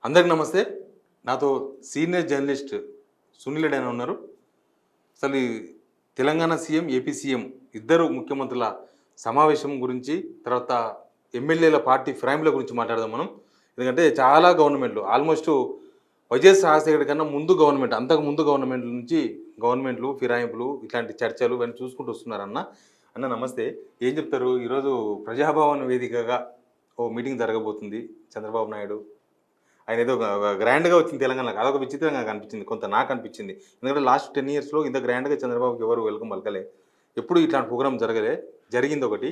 అందరికి నమస్తే. నాతో సీనియర్ జర్నలిస్ట్ సునీల్ రెడ్డి అని ఉన్నారు. అసలు ఈ తెలంగాణ సీఎం, ఏపీ సీఎం ఇద్దరు ముఖ్యమంత్రుల సమావేశం గురించి, తర్వాత ఎమ్మెల్యేల పార్టీ ఫిరాయింపుల గురించి మాట్లాడదాం మనం. ఎందుకంటే చాలా గవర్నమెంట్లు ఆల్మోస్ట్ వైఎస్ రాజశేఖర్ కన్నా ముందు గవర్నమెంట్, అంతకు ముందు గవర్నమెంట్ల నుంచి గవర్నమెంట్లు ఫిరాయింపులు ఇట్లాంటి చర్చలు ఇవన్నీ చూసుకుంటూ వస్తున్నారన్న. అన్న నమస్తే. ఏం చెప్తారు? ఈరోజు ప్రజాభవన్ వేదికగా ఓ మీటింగ్ జరగబోతుంది. చంద్రబాబు నాయుడు ఆయన ఏదో గ్రాండ్గా వచ్చింది తెలంగాణకు, అదొక విచిత్రంగా అనిపించింది, కొంత నాకు అనిపించింది. ఎందుకంటే లాస్ట్ 10 yearsలో ఇంత గ్రాండ్గా చంద్రబాబుకి ఎవరు వెల్కమ్ పలకలే, ఎప్పుడు ఇట్లాంటి ప్రోగ్రామ్ జరిగింది ఒకటి.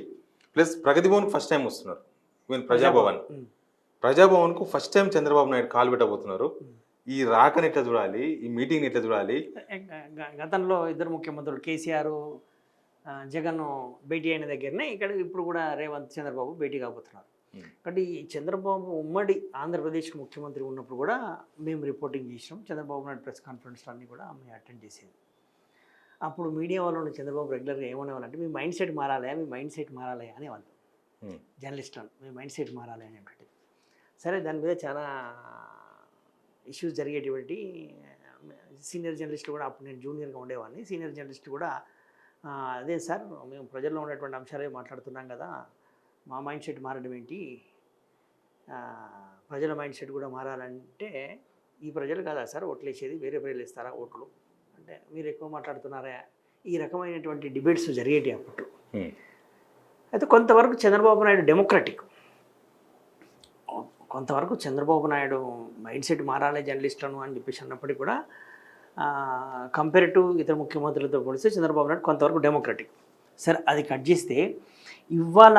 ప్లస్ ప్రగతి భవన్కి ఫస్ట్ టైం వస్తున్నారు. ఈవెన్ ప్రజాభవన్కు ఫస్ట్ టైం చంద్రబాబు నాయుడు కాలు పెట్టబోతున్నారు. ఈ రాకని ఎట్లా చూడాలి, ఈ మీటింగ్ని ఎట్లా చూడాలి? గతంలో ఇద్దరు ముఖ్యమంత్రులు కేసీఆర్, జగన్ భేటీ అయిన దగ్గరనే ఇక్కడ ఇప్పుడు కూడా రేవంత్ చంద్రబాబు భేటీ కాబోతున్నారు. కాబట్టి చంద్రబాబు ఉమ్మడి ఆంధ్రప్రదేశ్కి ముఖ్యమంత్రి ఉన్నప్పుడు కూడా మేము రిపోర్టింగ్ చేసినాం. చంద్రబాబు నాయుడు ప్రెస్ కాన్ఫరెన్స్లో అన్నీ కూడా మేము అటెండ్ చేసేది. అప్పుడు మీడియా వాళ్ళు చంద్రబాబు రెగ్యులర్గా ఏమనేవాళ్ళంటే మీ మైండ్ సెట్ మారాలి అనేవాళ్ళు. జర్నలిస్టులు మీ మైండ్ సెట్ మారాలి అనేటువంటి. సరే, దాని మీద చాలా ఇష్యూస్ జరిగేటువంటి సీనియర్ జర్నలిస్టులు కూడా, అప్పుడు నేను జూనియర్గా ఉండేవాడిని, సీనియర్ జర్నలిస్టు కూడా అదే సార్ మేము ప్రజల్లో ఉన్నటువంటి అంశాలే మాట్లాడుతున్నాం కదా, మా మైండ్ సెట్ మారడం ఏంటి, ప్రజల మైండ్ సెట్ కూడా మారాలంటే ఈ ప్రజలు కాదా సార్ ఓట్లు వేసేది, వేరే ప్రజలు ఇస్తారా ఓట్లు అంటే మీరు ఎక్కువ మాట్లాడుతున్నారా, ఈ రకమైనటువంటి డిబేట్స్ జరిగేటి అప్పుడు. అయితే కొంతవరకు చంద్రబాబు నాయుడు డెమోక్రటిక్, కొంతవరకు చంద్రబాబు నాయుడు మైండ్ సెట్ మారాలి జర్నలిస్టులను అని చెప్పేసి అన్నప్పటికీ కూడా కంపేర్ టు ఇతర ముఖ్యమంత్రులతో పోలిస్తే చంద్రబాబు నాయుడు కొంతవరకు డెమోక్రటిక్. సరే, అది కట్ చేస్తే ఇవాళ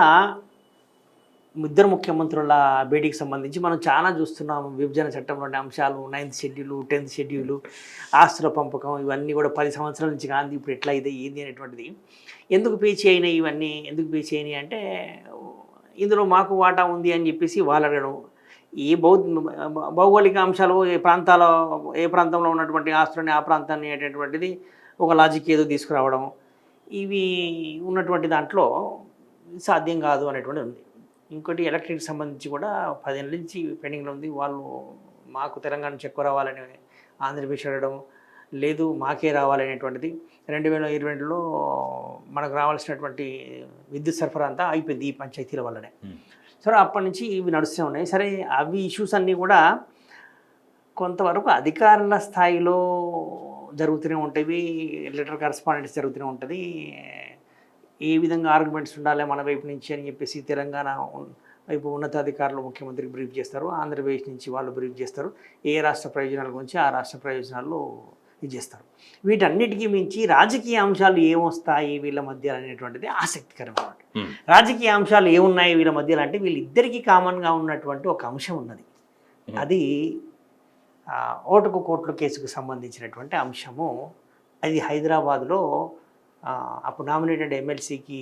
ఇద్దరు ముఖ్యమంత్రుల భేటీకి సంబంధించి మనం చాలా చూస్తున్నాం. విభజన చట్టంలోని అంశాలు, 9th షెడ్యూలు, 10th షెడ్యూలు, ఆస్తుల పంపకం, ఇవన్నీ కూడా 10 సంవత్సరాల నుంచి కాంది ఇప్పుడు ఎట్లా అయితే ఏంది అనేటువంటిది. ఎందుకు పేచీ అయినాయి ఇవన్నీ, ఎందుకు పేచీ అయినాయి అంటే ఇందులో మాకు వాటా ఉంది అని చెప్పేసి వాళ్ళు అడగడం. ఈ భౌగోళిక అంశాలు, ఏ ప్రాంతంలో ఉన్నటువంటి ఆస్తులని ఆ ప్రాంతాన్ని అనేటువంటిది ఒక లాజిక్ ఏదో తీసుకురావడం, ఇవి ఉన్నటువంటి దాంట్లో సాధ్యం కాదు అనేటువంటిది ఉంది. ఇంకోటి ఎలక్ట్రిక్ సంబంధించి కూడా 10 ఏళ్ళ నుంచి పెండింగ్లో ఉంది. వాళ్ళు మాకు తెలంగాణ ఎక్కువ రావాలని ఆంధ్రప్రదేశ్ అడగడం, లేదు మాకే రావాలనేటువంటిది. 2022లో మనకు రావాల్సినటువంటి విద్యుత్ సరఫరా అంతా అయిపోయింది ఈ పంచాయతీల వల్లనే. సరే, అప్పటి నుంచి ఇవి నడుస్తూ ఉన్నాయి. సరే, అవి ఇష్యూస్ అన్నీ కూడా కొంతవరకు అధికారుల స్థాయిలో జరుగుతూనే ఉంటాయి, లెటర్ కరెస్పాండెన్స్ జరుగుతూనే ఉంటుంది. ఏ విధంగా ఆర్గ్యుమెంట్స్ ఉండాలి మన వైపు నుంచి అని చెప్పేసి తెలంగాణ వైపు ఉన్నతాధికారులు ముఖ్యమంత్రికి బ్రీఫ్ చేస్తారు, ఆంధ్రప్రదేశ్ నుంచి వాళ్ళు బ్రీఫ్ చేస్తారు, ఏ రాష్ట్ర ప్రయోజనాల గురించి ఆ రాష్ట్ర ప్రయోజనాల్లో ఇది చేస్తారు. వీటన్నిటికీ మించి రాజకీయ అంశాలు ఏమొస్తాయి వీళ్ళ మధ్య అనేటువంటిది ఆసక్తికరమైన. రాజకీయ అంశాలు ఏమున్నాయి వీళ్ళ మధ్యలో అంటే వీళ్ళిద్దరికీ కామన్గా ఉన్నటువంటి ఒక అంశం ఉన్నది. అది ఓటుకు కోట్ల కేసుకు సంబంధించినటువంటి అంశము. అది హైదరాబాద్లో అప్పుడు నామినేటెడ్ ఎమ్మెల్సీకి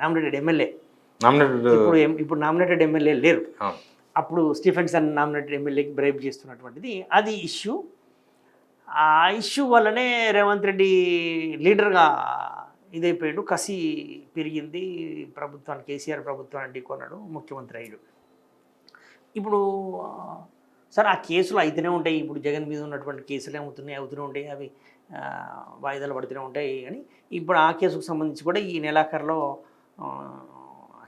నామినేటెడ్ ఎమ్మెల్యే, ఇప్పుడు నామినేటెడ్ ఎమ్మెల్యే లేరు, అప్పుడు స్టీఫెన్సన్ నామినేటెడ్ ఎమ్మెల్యేకి బ్రైబ్ చేస్తున్నటువంటిది అది ఇష్యూ. ఆ ఇష్యూ వల్లనే రేవంత్ రెడ్డి లీడర్గా ఇదైపోయాడు, కసి పెరిగింది, ప్రభుత్వాన్ని కేసీఆర్ ప్రభుత్వాన్ని ఢీకొన్నాడు, ముఖ్యమంత్రి అయ్యాడు. ఇప్పుడు సరే, ఆ కేసులు అయితేనే ఉంటాయి, ఇప్పుడు జగన్ మీద ఉన్నటువంటి కేసులు అవుతూనే ఉంటాయి, అవి వాయిదాలు పడుతూనే ఉంటాయి. కానీ ఇప్పుడు ఆ కేసుకు సంబంధించి కూడా ఈ నెలాఖరులో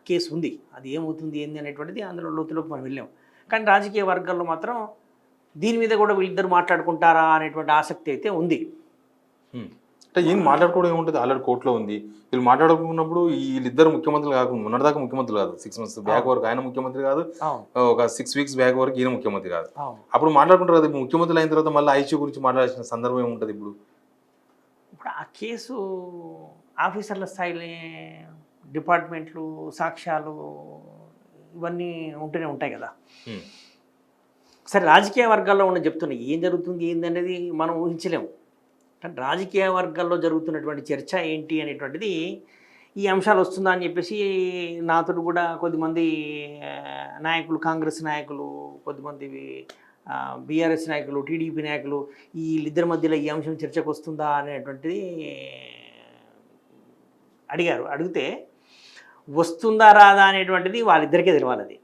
కేసు ఉంది. అది ఏమవుతుంది ఏంది అనేటువంటిది అందులో లోతులోకి మనం వెళ్ళాం. కానీ రాజకీయ వర్గాల్లో మాత్రం దీని మీద కూడా వీళ్ళిద్దరు మాట్లాడుకుంటారా అనేటువంటి ఆసక్తి అయితే ఉంది. అంటే ఏం మాట్లాడుకోవడం ఏముంటుంది, ఆల్రెడీ కోర్టులో ఉంది. వీళ్ళు మాట్లాడుకున్నప్పుడు వీళ్ళిద్దరు ముఖ్యమంత్రులు కాకుండా మొన్నటిదాకా ముఖ్యమంత్రులు కాదు, 6 months బ్యాక్ వరకు ఆయన ముఖ్యమంత్రి కాదు, ఒక 6 weeks బ్యాక్ వరకు ఈయన ముఖ్యమంత్రి కాదు. అప్పుడు మాట్లాడుకుంటారు కదా, ముఖ్యమంత్రులు అయిన తర్వాత మళ్ళీ ఐసీ గురించి మాట్లాడాల్సిన సందర్భం ఏముంటుంది? ఇప్పుడు ఆ కేసు ఆఫీసర్ల స్థాయిలో డిపార్ట్మెంట్లు, సాక్ష్యాలు ఇవన్నీ ఉంటూనే ఉంటాయి కదా. సరే, రాజకీయ వర్గాల్లో ఉన్న చెప్తున్నా ఏం జరుగుతుంది ఏంది అనేది మనం ఊహించలేము. కానీ రాజకీయ వర్గాల్లో జరుగుతున్నటువంటి చర్చ ఏంటి అనేటువంటిది ఈ అంశాలు వస్తుందా అని చెప్పేసి నాతో కూడా కొద్దిమంది నాయకులు, కాంగ్రెస్ నాయకులు, కొద్దిమంది బీఆర్ఎస్ నాయకులు, టీడీపీ నాయకులు వీళ్ళిద్దరి మధ్యలో ఈ అంశం చర్చకు వస్తుందా అనేటువంటిది అడిగారు. అడిగితే వస్తుందా రాదా అనేటువంటిది వాళ్ళిద్దరికే తెలియాలి. అది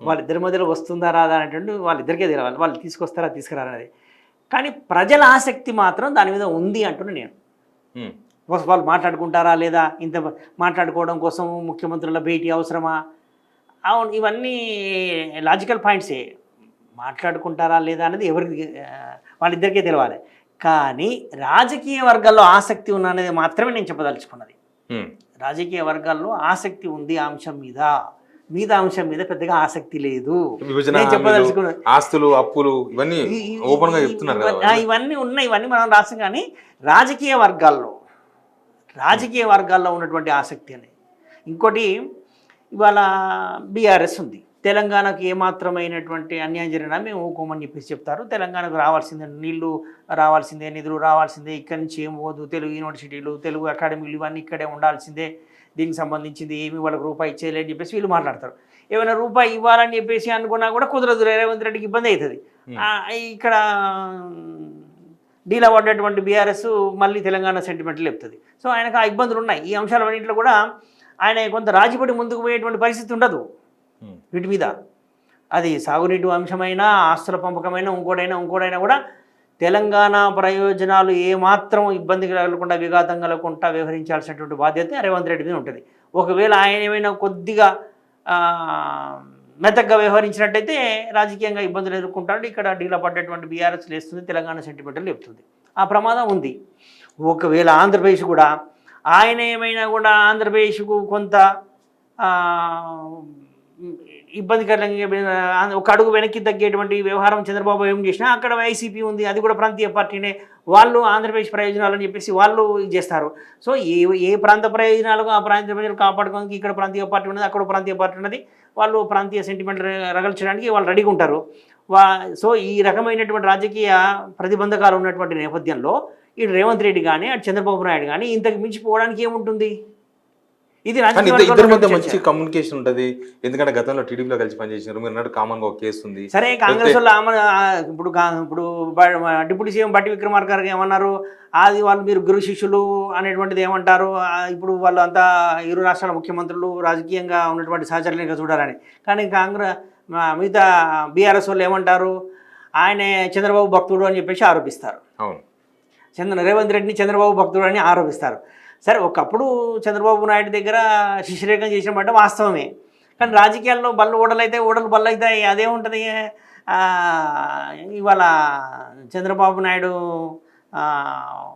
వాళ్ళిద్దరి మధ్యలో వస్తుందా రాదా అనేటువంటి వాళ్ళిద్దరికే తెలియాలి, వాళ్ళు తీసుకొస్తారా తీసుకురారా అనేది. కానీ ప్రజల ఆసక్తి మాత్రం దాని మీద ఉంది అంటున్నాను నేను. వాళ్ళు మాట్లాడుకుంటారా లేదా, ఇంత మాట్లాడుకోవడం కోసం ముఖ్యమంత్రుల భేటీ అవసరమా, అవును ఇవన్నీ లాజికల్ పాయింట్సే. మాట్లాడుకుంటారా లేదా అనేది ఎవరికి వాళ్ళిద్దరికీ తెలియాలి. కానీ రాజకీయ వర్గాల్లో ఆసక్తి ఉన్న అనేది మాత్రమే నేను చెప్పదలుచుకున్నది. రాజకీయ వర్గాల్లో ఆసక్తి ఉంది ఆ అంశం మీద, అంశం మీద పెద్దగా ఆసక్తి లేదు. నేను చెప్పదలుచుకున్నది ఆస్తులు అప్పులు ఇవన్నీ ఓపెన్ గా చెప్తున్నారు కదా, ఇవన్నీ ఉన్నాయి, ఇవన్నీ మనం రాసాం. కానీ రాజకీయ వర్గాల్లో ఉన్నటువంటి ఆసక్తి అనేది ఇంకోటి. ఇవాళ బీఆర్ఎస్ ఉంది, తెలంగాణకు ఏమాత్రమైనటువంటి అన్యాయం జరిగినా మేము ఊకోమని చెప్పేసి చెప్తారు. తెలంగాణకు రావాల్సిందే, నీళ్లు రావాల్సిందే, నిధులు రావాల్సిందే, ఇక్కడి నుంచి ఏం పోదు, తెలుగు యూనివర్సిటీలు తెలుగు అకాడమీలు ఇవన్నీ ఇక్కడే ఉండాల్సిందే, దీనికి సంబంధించింది ఏమి వాళ్ళకి రూపాయి ఇచ్చేయాలని చెప్పేసి వీళ్ళు మాట్లాడతారు. ఏమైనా రూపాయి ఇవ్వాలని చెప్పేసి అనుకున్నా కూడా కుదరదు, రేవంత్ రెడ్డికి ఇబ్బంది అవుతుంది. ఇక్కడ డీలా పడ్డటువంటి బీఆర్ఎస్ మళ్ళీ తెలంగాణ సెంటిమెంట్లు చెప్తుంది. సో ఆయనకు ఆ ఇబ్బందులు ఉన్నాయి. ఈ అంశాలన్నింటిలో కూడా ఆయన కొంత రాజీపడి ముందుకు పోయేటువంటి పరిస్థితి ఉండదు వీటి మీద. అది సాగునీటి అంశమైనా, ఆస్తుల పంపకమైనా, ఇంకోటైనా కూడా తెలంగాణ ప్రయోజనాలు ఏమాత్రం ఇబ్బంది కలగకుండా, విఘాతం కలగకుండా వ్యవహరించాల్సినటువంటి బాధ్యత రేవంత్ రెడ్డి మీద ఉంటుంది. ఒకవేళ ఆయన ఏమైనా కొద్దిగా మెతగ్గా వ్యవహరించినట్టయితే రాజకీయంగా ఇబ్బందులు ఎదుర్కొంటాడు. ఇక్కడ డీలా పడ్డటువంటి బీఆర్ఎస్ లేస్తుంది, తెలంగాణ సెంటిమెంటల్ చెప్తుంది. ఆ ప్రమాదం ఉంది. ఒకవేళ ఆంధ్రప్రదేశ్ కూడా ఆయన ఏమైనా కూడా ఆంధ్రప్రదేశ్కు కొంత ఇబ్బందికరంగా ఒక అడుగు వెనక్కి తగ్గేటువంటి వ్యవహారం చంద్రబాబు ఏం చేసినా, అక్కడ వైసీపీ ఉంది, అది కూడా ప్రాంతీయ పార్టీనే, వాళ్ళు ఆంధ్రప్రదేశ్ ప్రయోజనాలు అని చెప్పేసి వాళ్ళు చేస్తారు. సో ఏ ప్రాంత ప్రయోజనాలకు ఆ ప్రాంతీయ ప్రయోజనాలు కాపాడుకోవడానికి ఇక్కడ ప్రాంతీయ పార్టీ ఉన్నది, అక్కడ ప్రాంతీయ పార్టీ ఉన్నది, వాళ్ళు ప్రాంతీయ సెంటిమెంట్ రగల్చడానికి వాళ్ళు రెడీగా ఉంటారు. సో ఈ రకమైనటువంటి రాజకీయ ప్రతిబంధకాలు ఉన్నటువంటి నేపథ్యంలో ఇటు రేవంత్ రెడ్డి కానీ అటు చంద్రబాబు నాయుడు కానీ ఇంతకు మించిపోవడానికి ఏముంటుంది? ఇది ఇద్దరి మధ్య మంచి కమ్యూనికేషన్ ఉంటుంది. ఎందుకంటే గతంలో టీడీపీలో కలిసి పనిచేసినారు, మీరు అన్నట్టు కామన్ గా ఒక కేసు ఉంది. సరే, కాంగ్రెస్ వాళ్ళు ఇప్పుడు డిప్యూటీ సీఎం బట్టి విక్రమార్క గారు ఏమన్నారు, అది వాళ్ళు మీరు గురు శిష్యులు అనేటువంటిది ఏమంటారు, ఇప్పుడు వాళ్ళు అంతా ఇరు రాష్ట్రాల ముఖ్యమంత్రులు రాజకీయంగా ఉన్నటువంటి సహచరులుగా చూడాలని. కానీ మిగతా బీఆర్ఎస్ వాళ్ళు ఏమంటారు, ఆయనే చంద్రబాబు భక్తుడు అని చెప్పేసి ఆరోపిస్తారు. అవును, రేవంత్ రెడ్డిని చంద్రబాబు భక్తుడు అని ఆరోపిస్తారు. సరే, ఒకప్పుడు చంద్రబాబు నాయుడు దగ్గర శిష్యరేఖం చేసినమాట వాస్తవమే. కానీ రాజకీయాల్లో ఓడలు బళ్ళు అవుతాయి, అదేముంటుంది. ఇవాళ చంద్రబాబు నాయుడు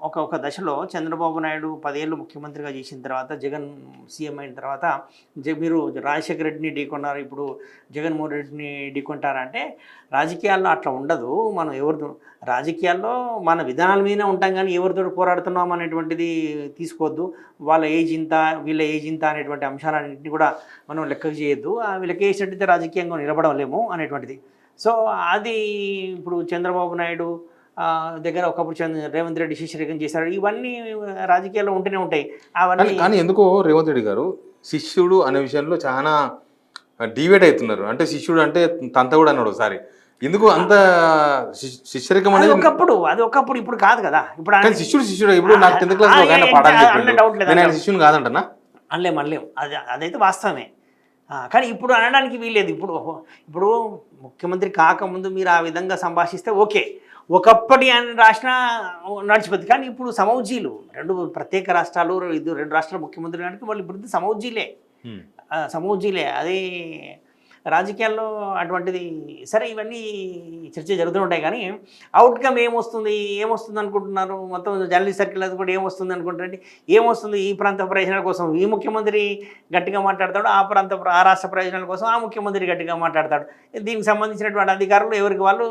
ఒక దశలో చంద్రబాబు నాయుడు 10 ఏళ్ళు ముఖ్యమంత్రిగా చేసిన తర్వాత, జగన్ సీఎం అయిన తర్వాత మీరు రాజశేఖర రెడ్డిని ఢీకొన్నారు, ఇప్పుడు జగన్మోహన్ రెడ్డిని ఢీకొంటారంటే రాజకీయాల్లో అట్లా ఉండదు. మనం రాజకీయాల్లో మన విధానాల మీదనే ఉంటాం, కానీ ఎవరితో పోరాడుతున్నాం అనేటువంటిది తీసుకోవద్దు. వాళ్ళ ఏజ్ ఇంత, వీళ్ళ ఏజ్ ఇంత అనేటువంటి అంశాలన్నింటినీ కూడా మనం లెక్కకు చేయొద్దు. లెక్క చేసినట్టయితే రాజకీయంగా నిలబడలేము అనేటువంటిది. సో అది ఇప్పుడు చంద్రబాబు నాయుడు దగ్గర ఒకప్పుడు రేవంత్ రెడ్డి శిష్యరేఖం చేశారు. ఇవన్నీ రాజకీయాల్లో ఉంటూనే ఉంటాయి అవన్నీ. కానీ ఎందుకో రేవంత్ రెడ్డి గారు శిష్యుడు అనే విషయంలో చాలా డివేట్ అవుతున్నారు. అంటే శిష్యుడు అంటే తంత కూడా అన్నాడు ఒకసారి. ఎందుకు అంత శిష్యరేఖం అనేది ఒకప్పుడు ఇప్పుడు కాదు కదా. ఇప్పుడు శిష్యుడు ఇప్పుడు నాకు 10th క్లాస్ లో ఆయన పాఠాలు చెప్పాడు, శిష్యుని కాదంటనా అనలేం. అదైతే వాస్తవమే. కానీ ఇప్పుడు అనడానికి వీల్లేదు. ఇప్పుడు ముఖ్యమంత్రి కాకముందు మీరు ఆ విధంగా సంభాషిస్తే ఓకే, ఒకప్పటి ఆయన రాష్ట్ర నడిచిపోతుంది. కానీ ఇప్పుడు సమౌజీలు, 2 ప్రత్యేక రాష్ట్రాలు, 2 రాష్ట్రాల ముఖ్యమంత్రి గారికి వాళ్ళు ఇప్పుడు సమౌజీలే. అది రాజకీయాల్లో అటువంటిది. సరే, ఇవన్నీ చర్చ జరుగుతూ ఉంటాయి. కానీ అవుట్కమ్ ఏమొస్తుంది అనుకుంటున్నారు? మొత్తం జర్నలిస్ట్ సర్కిల్ అది కూడా ఏమొస్తుంది అనుకుంటారంటే, ఏమొస్తుంది? ఈ ప్రాంత ప్రయోజనాల కోసం ఈ ముఖ్యమంత్రి గట్టిగా మాట్లాడతాడు, ఆ రాష్ట్ర ప్రయోజనాల కోసం ఆ ముఖ్యమంత్రి గట్టిగా మాట్లాడతాడు. దీనికి సంబంధించినటువంటి అధికారులు ఎవరికి వాళ్ళు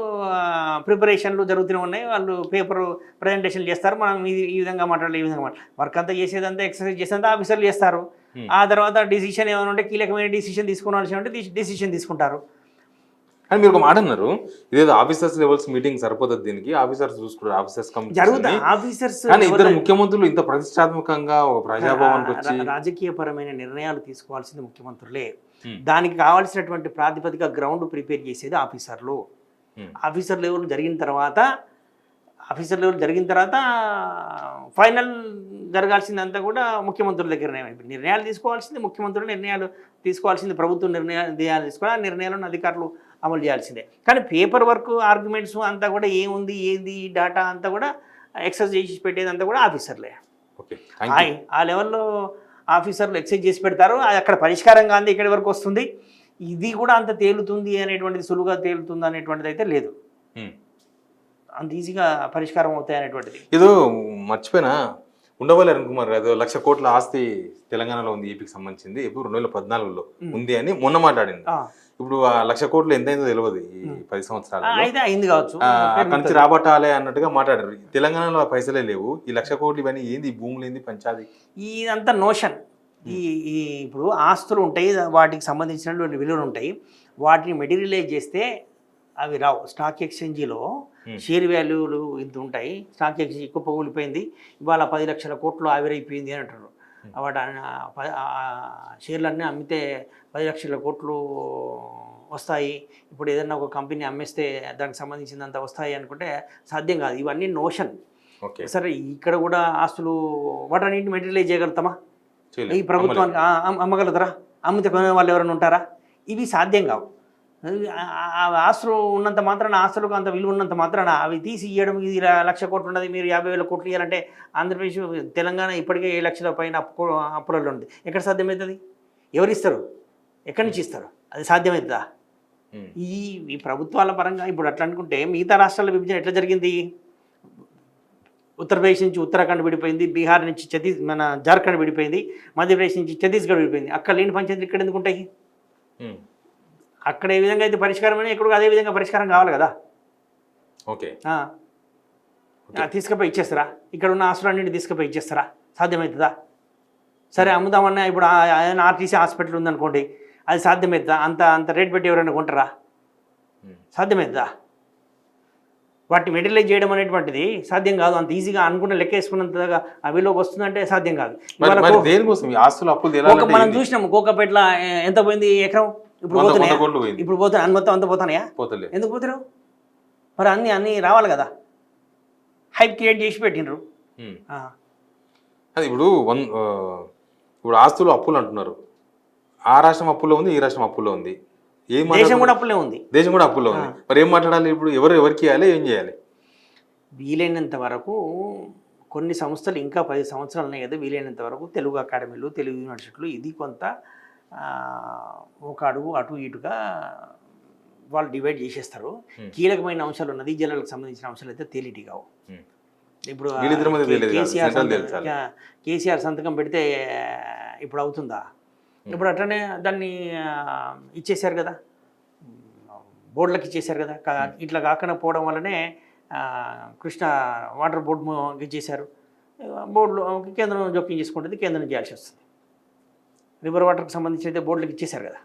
ప్రిపరేషన్లు జరుగుతూనే ఉన్నాయి. వాళ్ళు పేపర్ ప్రజెంటేషన్లు చేస్తారు, మనం ఈ విధంగా మాట్లాడాలి, ఈ విధంగా మాట్లాడాలి. వర్క్ అంతా చేసేదంతా, ఎక్సర్సైజ్ చేసేదంతా ఆఫీసర్లు చేస్తారు. ఆ తర్వాత డిసిషన్ ఏమైనా ఉంటే, కీలకమైన డిసిషన్ తీసుకోవాల్సి ఉంటే డిసిషన్ తీసుకుంటారు. అని మీరు ఒక మాట అన్నారు, ఇదేదో ఆఫీసర్స్ లెవెల్స్ మీటింగ్ సరిపోతుంది, దీనికి ఆఫీసర్స్ చూసుకుంటారు, ఆఫీసర్స్ జరుగుతుంది. ఆఫీసర్స్ కానీ ఇద్దరు ముఖ్యమంత్రులు ఇంత ప్రతిష్టాత్మకంగా ఒక ప్రజాభవన్కి వచ్చి రాజకీయపరమైన నిర్ణయాలు తీసుకోవాల్సింది ముఖ్యమంత్రులే. దానికి కావాల్సినటువంటి ప్రాతిపదిక గ్రౌండ్ ప్రిపేర్ చేసేది ఆఫీసర్లు. ఆఫీసర్ లెవెల్ జరిగిన తర్వాత ఆఫీసర్ లెవెల్ జరిగిన తర్వాత ఫైనల్ జరగాల్సిందంతా కూడా ముఖ్యమంత్రుల దగ్గరనే. నిర్ణయాలు తీసుకోవాల్సింది ముఖ్యమంత్రులు, నిర్ణయాలు తీసుకోవాల్సింది ప్రభుత్వం, నిర్ణయాలు తీసుకోవాలి. ఆ నిర్ణయాలను అధికారులు అమలు చేయాల్సిందే. కానీ పేపర్ వర్క్ ఆర్గ్యుమెంట్స్ అంతా కూడా ఏముంది ఏంది ఈ డేటా అంతా కూడా ఎక్సర్సైజ్ చేసి పెట్టేది అంతా కూడా ఆఫీసర్లే. ఓకే, ఆ లెవెల్లో ఆఫీసర్లు ఎక్సైజ్ చేసి పెడతారు. అది అక్కడ పరిష్కారం కాంది ఇక్కడి వరకు వస్తుంది. ఇది కూడా అంత తేలుతుంది అనేటువంటిది, సులువుగా తేలుతుంది అనేటువంటిది అయితే లేదు. అంత ఈజీగా పరిష్కారం అవుతాయి అనేటువంటిది. ఏదో మర్చిపోయినా, ఉండవల్లి అరుణ్ కుమార్ ఏదో 1,00,000 కోట్ల ఆస్తి తెలంగాణలో ఉంది, ఏపీకి సంబంధించింది, ఎప్పుడు 2014లో ఉంది అని మొన్న మాట్లాడింది. ఇప్పుడు ఆ 1,00,000 కోట్లు ఎంతైందో తెలియదు ఈ 10 సంవత్సరాలు. అయితే అయింది కావచ్చు, అక్కడి నుంచి రాబట్టాలే అన్నట్టుగా మాట్లాడారు. తెలంగాణలో పైసలే లేవు, ఈ 1,00,000 కోట్లు ఇవన్నీ ఏంది, ఈ భూములు ఏంది, పంచాది, ఇదంతా నోషన్. ఇప్పుడు ఆస్తులు ఉంటాయి, వాటికి సంబంధించినటువంటి విలువలు ఉంటాయి. వాటిని మెటీరియలైజ్ చేస్తే అవి రావు. స్టాక్ ఎక్స్చేంజీలో షేర్ వాల్యూలు ఇంత ఉంటాయి. స్టాక్ ఎక్స్చేంజ్ కుప్పకూలిపోయింది, ఇవాళ 10 లక్షల కోట్లు ఆవిరైపోయింది అని అంటారు. వాటి షేర్లన్నీ అమ్మితే 10 లక్షల కోట్లు వస్తాయి. ఇప్పుడు ఏదైనా ఒక కంపెనీ అమ్మేస్తే దానికి సంబంధించినంత వస్తాయి అనుకుంటే సాధ్యం కాదు. ఇవన్నీ నోషన్. సరే, ఇక్కడ కూడా ఆస్తులు వాటన్నింటిని మెటీరియలైజ్ చేయగలుగుతామా? ఈ ప్రభుత్వానికి అమ్మగలుగుతారా? అమ్మితే కొనే వాళ్ళు ఎవరైనా ఉంటారా? ఇవి సాధ్యం కావు. ఆస్తులు ఉన్నంత మాత్రాన, ఆస్తులకు అంత విలువ ఉన్నంత మాత్రాన అవి తీసి ఇవ్వడం, ఇది 1,00,000 కోట్లు ఉన్నది మీరు 50,000 కోట్లు ఇవ్వాలంటే ఆంధ్రప్రదేశ్, తెలంగాణ ఇప్పటికే 7 లక్షల పైన అప్పులలో ఉంది. ఎక్కడ సాధ్యమవుతుంది? ఎవరు ఇస్తారు? ఎక్కడి నుంచి ఇస్తారు? అది సాధ్యమవుతుందా? ఈ ప్రభుత్వాల పరంగా ఇప్పుడు అట్లా అనుకుంటే మిగతా రాష్ట్రాల విభజన ఎట్లా జరిగింది? ఉత్తరప్రదేశ్ నుంచి ఉత్తరాఖండ్ విడిపోయింది, బీహార్ నుంచి మన జార్ఖండ్ విడిపోయింది, మధ్యప్రదేశ్ నుంచి ఛత్తీస్గఢ్ విడిపోయింది. అక్కడ లేని పంచాయతీలు ఇక్కడ ఎందుకు ఉంటాయి? అక్కడ ఏ విధంగా అయితే పరిష్కారం అని ఇక్కడ అదే విధంగా పరిష్కారం కావాలి కదా. ఓకే, తీసుకుపోయి ఇచ్చేస్తారా? ఇక్కడ ఉన్న ఆస్తులన్నింటినీ తీసుకుపోయి ఇచ్చేస్తారా? సాధ్యమవుతుందా? సరే, అమ్ముదామన్నా ఇప్పుడు ఆర్టీసీ హాస్పిటల్ ఉందనుకోండి, అది సాధ్యమవుతుందా? అంత రేట్ పెట్టి ఎవరైనా కొంటారా? సాధ్యమవుతుందా? వాటిని మెటీరియలైజ్ చేయడం అనేటువంటిది సాధ్యం కాదు. అంత ఈజీగా అనుకున్న లెక్క వేసుకున్నంతగా అవిలోకి వస్తుందంటే సాధ్యం కాదు. మనం చూసినాం, కోకాపేటలో ఎంత పోయింది ఎకరం? ఇప్పుడు పోతున్నాయి మొత్తం అంత పోతానయా? ఎందుకు పోతున్నావు? మరి అన్నీ రావాలి కదా. హైప్ క్రియేట్ చేసి పెట్టినరు. అది ఇప్పుడు ఆస్తులు అప్పులు అంటున్నారు. ఆ రాష్ట్రం అప్పుల్లో ఉంది, ఈ రాష్ట్రం అప్పుల్లో ఉంది, దేశం కూడా అప్పులే ఉంది. దేశం కూడా అప్పుల్లో ఉంది. మరి ఏం మాట్లాడాలి ఇప్పుడు? ఎవరికి ఇవ్వాలి, ఏం చేయాలి? వీలైనంత వరకు కొన్ని సంస్థలు ఇంకా 10 సంవత్సరాలు ఉన్నాయి కదా, వీలైనంత వరకు తెలుగు అకాడమీలు, తెలుగు యూనివర్సిటీలు ఇది కొంత ఒక అడుగు అటు ఇటుగా వాళ్ళు డివైడ్ చేసేస్తారు. కీలకమైన అంశాలు, నదీ జలాలకు సంబంధించిన అంశాలు అయితే తేలిటి కావు. ఇప్పుడు కేసీఆర్ సంతకం పెడితే ఇప్పుడు అవుతుందా? ఇప్పుడు అట్లనే దాన్ని ఇచ్చేశారు కదా, బోర్డులకు ఇచ్చేశారు కదా. ఇట్లా కాకుండా పోవడం వల్లనే కృష్ణా వాటర్ బోర్డు ఇచ్చేశారు. బోర్డులో కేంద్రం జోక్యం చేసుకుంటుంది, కేంద్రం చేయాల్సి వస్తుంది. రివర్ వాటర్కి సంబంధించి అయితే బోర్డులకు ఇచ్చేశారు కదా,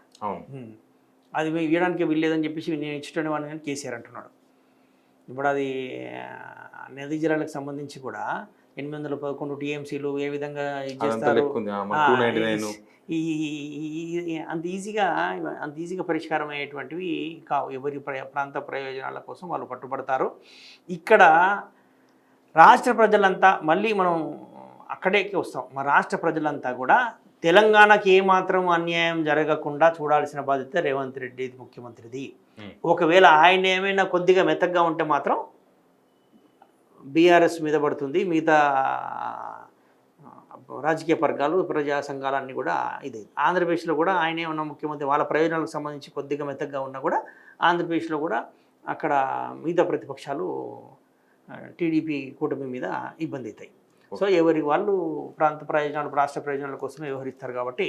అది ఇవ్వడానికి వీల్లేదని చెప్పేసి నేను ఇచ్చటం అని కేసీఆర్ అంటున్నాడు. ఇప్పుడు అది నదీ జలాలకు సంబంధించి కూడా 811 టీఎంసీలు ఏ విధంగా ఇచ్చేస్తారు, అంత ఈజీగా పరిష్కారం అయ్యేటువంటివి కావు. ఎవరి ప్రాంత ప్రయోజనాల కోసం వాళ్ళు పట్టుబడతారు. ఇక్కడ రాష్ట్ర ప్రజలంతా, మళ్ళీ మనం అక్కడేకి వస్తాం, మా రాష్ట్ర ప్రజలంతా కూడా తెలంగాణకి ఏమాత్రం అన్యాయం జరగకుండా చూడాల్సిన బాధ్యత రేవంత్ రెడ్డి ముఖ్యమంత్రిది. ఒకవేళ ఆయన ఏమైనా కొద్దిగా మెత్తగా ఉంటే మాత్రం బీఆర్ఎస్ మీద పడుతుంది. మిగతా రాజకీయ వర్గాలు, ప్రజా సంఘాలన్నీ కూడా ఇది. ఆంధ్రప్రదేశ్లో కూడా ఆయనే ఉన్న ముఖ్యమంత్రి, వాళ్ళ ప్రయోజనాలకు సంబంధించి కొద్దిగా మెత్తగా ఉన్నా కూడా ఆంధ్రప్రదేశ్లో కూడా అక్కడ మిగతా ప్రతిపక్షాలు టీడీపీ కూటమి మీద ఇబ్బంది అవుతాయి. సో ఎవరి వాళ్ళు ప్రాంత ప్రయోజనాలు, రాష్ట్ర ప్రయోజనాల కోసం వ్యవహరిస్తారు కాబట్టి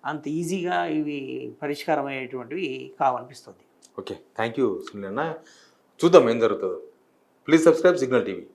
అంత ఈజీగా ఇవి పరిష్కారం అయ్యేటువంటివి కావనిపిస్తుంది. ఓకే, థ్యాంక్ యూ సునీల్ అన్న. చూద్దాం ఏం జరుగుతుందో. Please subscribe signal TV.